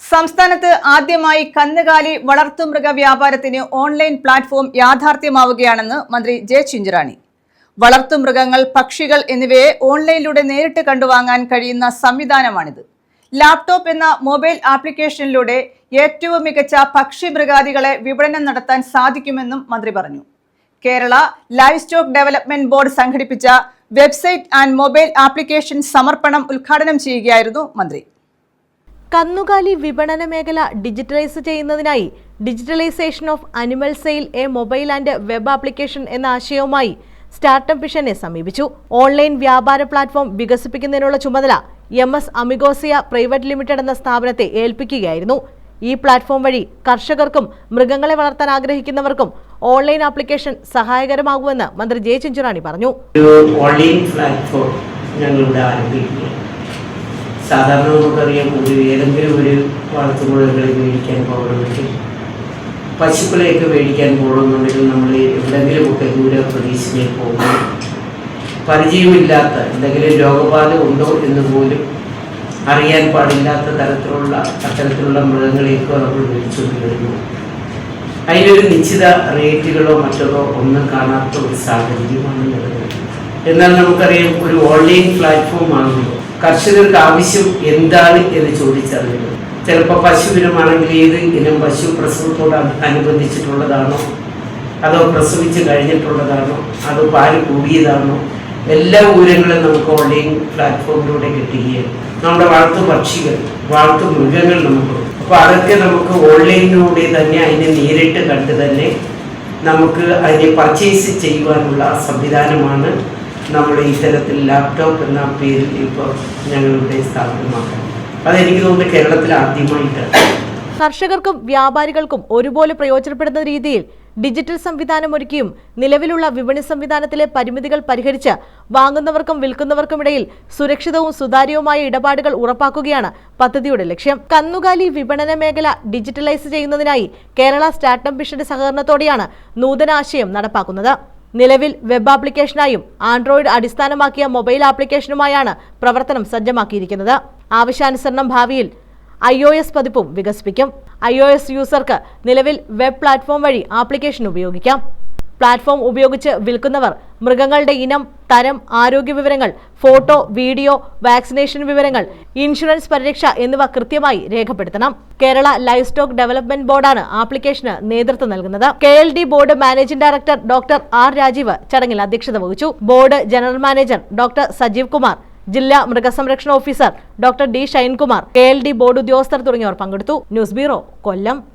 സംസ്ഥാനത്ത് ആദ്യമായി കന്നുകാലി വളർത്തുമൃഗ വ്യാപാരത്തിന് ഓൺലൈൻ പ്ലാറ്റ്ഫോം യാഥാർത്ഥ്യമാവുകയാണെന്ന് മന്ത്രി ജെ ചിഞ്ചുറാണി. വളർത്തുമൃഗങ്ങൾ, പക്ഷികൾ എന്നിവയെ ഓൺലൈനിലൂടെ നേരിട്ട് കണ്ടുവാങ്ങാൻ കഴിയുന്ന സംവിധാനമാണിത്. ലാപ്ടോപ്പ് എന്ന മൊബൈൽ ആപ്ലിക്കേഷനിലൂടെ ഏറ്റവും മികച്ച പക്ഷിമൃഗാദികളെ വിപണനം നടത്താൻ സാധിക്കുമെന്നും മന്ത്രി പറഞ്ഞു. Kerala live stock development board സംഘടിപ്പിച്ച വെബ്സൈറ്റ് ആൻഡ് മൊബൈൽ ആപ്ലിക്കേഷൻ സമർപ്പണം ഉദ്ഘാടനം ചെയ്യുകയായിരുന്നു മന്ത്രി. കന്നുകാലി വിപണന മേഖല ഡിജിറ്റലൈസ് ചെയ്യുന്നതിനായി digitalisation of animal sale A mobile and web application എന്ന ആശയവുമായി സ്റ്റാർട്ടപ്പ് മിഷനെ സമീപിച്ചു. ഓൺലൈൻ വ്യാപാര പ്ലാറ്റ്ഫോം വികസിപ്പിക്കുന്നതിനുള്ള ചുമതല MS അമിഗോസിയ പ്രൈവറ്റ് ലിമിറ്റഡ് എന്ന സ്ഥാപനത്തെ ഏൽപ്പിക്കുകയായിരുന്നു. ഈ പ്ലാറ്റ്ഫോം വഴി കർഷകർക്കും മൃഗങ്ങളെ വളർത്താൻ ആഗ്രഹിക്കുന്നവർക്കും ഓൺലൈൻ ആപ്ലിക്കേഷൻ സഹായകരമാകുമെന്ന് മന്ത്രി ജെ ചിഞ്ചുറാണി പറഞ്ഞു. സാധാരണ നമുക്കറിയാം, ഏതെങ്കിലും ഒരു വളർത്തുമൃഗങ്ങളെ മേടിക്കാൻ പോകണമെങ്കിൽ, പശുക്കളെയൊക്കെ മേടിക്കാൻ പോകണമെന്നുണ്ടെങ്കിൽ നമ്മൾ എവിടെയെങ്കിലുമൊക്കെ ദൂരപ്രദേശങ്ങളിൽ പോകുമ്പോൾ പരിചയമില്ലാത്ത എന്തെങ്കിലും രോഗബാധ ഉണ്ടോ എന്ന് പോലും അറിയാൻ പാടില്ലാത്ത അത്തരത്തിലുള്ള മൃഗങ്ങളെയൊക്കെ നമ്മൾ മേടിച്ചുകൊണ്ട് വരുന്നു. അതിലൊരു നിശ്ചിത റേറ്റുകളോ മറ്റോ ഒന്നും കാണാത്ത ഒരു സാഹചര്യമാണ് നിലവിൽ. എന്നാൽ നമുക്കറിയാം, ഒരു ഓൺലൈൻ പ്ലാറ്റ്ഫോം ആകുമ്പോൾ കർഷകർക്ക് ആവശ്യം എന്താണ് എന്ന് ചോദിച്ചറിയുന്നത്. ചിലപ്പോൾ പശുവിനമാണെങ്കിൽ ഏത് ഇനം പശു പ്രസവത്തോട് അനുബന്ധിച്ചിട്ടുള്ളതാണോ, അതോ പ്രസവിച്ച് കഴിഞ്ഞിട്ടുള്ളതാണോ, അതോ പാല് കൂടിയതാണോ, എല്ലാ വിവരങ്ങളും നമുക്ക് ഓൺലൈൻ പ്ലാറ്റ്ഫോമിലൂടെ കിട്ടുകയാണ്. നമ്മുടെ വളർത്തു പക്ഷികൾ, വളർത്തു മൃഗങ്ങൾ നമുക്ക്, അപ്പോൾ അതൊക്കെ നമുക്ക് ഓൺലൈനിലൂടെ തന്നെ അതിനെ നേരിട്ട് കണ്ട് തന്നെ നമുക്ക് അതിനെ പർച്ചേസ് ചെയ്യുവാനുള്ള സംവിധാനമാണ് നമ്മൾ ഇത്തരത്തിൽ ലാപ്ടോപ്പ് എന്ന പേരിൽ ഇപ്പോൾ ഞങ്ങളുടെ സ്ഥാപനമാക്കാം. അതെനിക്ക് തോന്നുന്നു കേരളത്തിൽ ആദ്യമായിട്ടാണ്. കർഷകർക്കും വ്യാപാരികൾക്കും ഒരുപോലെ പ്രയോജനപ്പെടുന്ന രീതിയിൽ ഡിജിറ്റൽ സംവിധാനം ഒരുക്കിയും നിലവിലുള്ള വിപണി സംവിധാനത്തിലെ പരിമിതികൾ പരിഹരിച്ച് വാങ്ങുന്നവർക്കും വിൽക്കുന്നവർക്കുമിടയിൽ സുരക്ഷിതവും സുതാര്യവുമായ ഇടപാടുകൾ ഉറപ്പാക്കുകയാണ് പദ്ധതിയുടെ ലക്ഷ്യം. കന്നുകാലി വിപണന മേഖല ഡിജിറ്റലൈസ് ചെയ്യുന്നതിനായി കേരള സ്റ്റാർട്ടപ്പ് മിഷന്റെ സഹകരണത്തോടെയാണ് നൂതനാശയം നടപ്പാക്കുന്നത്. നിലവിൽ വെബ് ആപ്ലിക്കേഷനായും ആൻഡ്രോയിഡ് അടിസ്ഥാനമാക്കിയ മൊബൈൽ ആപ്ലിക്കേഷനുമായാണ് പ്രവർത്തനം സജ്ജമാക്കിയിരിക്കുന്നത്. ആവശ്യാനുസരണം ഭാവിയിൽ iOS പതിപ്പും വികസിപ്പിക്കും. iOS യൂസർക്ക് നിലവിൽ വെബ് പ്ലാറ്റ്ഫോം വഴി ആപ്ലിക്കേഷൻ ഉപയോഗിക്കാം. പ്ലാറ്റ്ഫോം ഉപയോഗിച്ച് വിൽക്കുന്നവർ മൃഗങ്ങളുടെ ഇനം, തരം, ആരോഗ്യ വിവരങ്ങൾ, ഫോട്ടോ, വീഡിയോ, വാക്സിനേഷൻ വിവരങ്ങൾ, ഇൻഷുറൻസ് പരിരക്ഷ എന്നിവ കൃത്യമായി രേഖപ്പെടുത്തണം. കേരള ലൈവ് സ്റ്റോക്ക് ഡെവലപ്മെന്റ് ബോർഡാണ് ആപ്ലിക്കേഷന് നേതൃത്വം നൽകുന്നത്. KLD board managing director doctor R Rajeev ചടങ്ങിൽ അധ്യക്ഷത വഹിച്ചു. Board general manager doctor Sajeev Kumar, ജില്ലാ മൃഗസംരക്ഷണ officer doctor D Shinekumar, KLD board ഉദ്യോഗസ്ഥർ തുടങ്ങിയവർ പങ്കെടുത്തു. ന്യൂസ് ബ്യൂറോ, കൊല്ലം.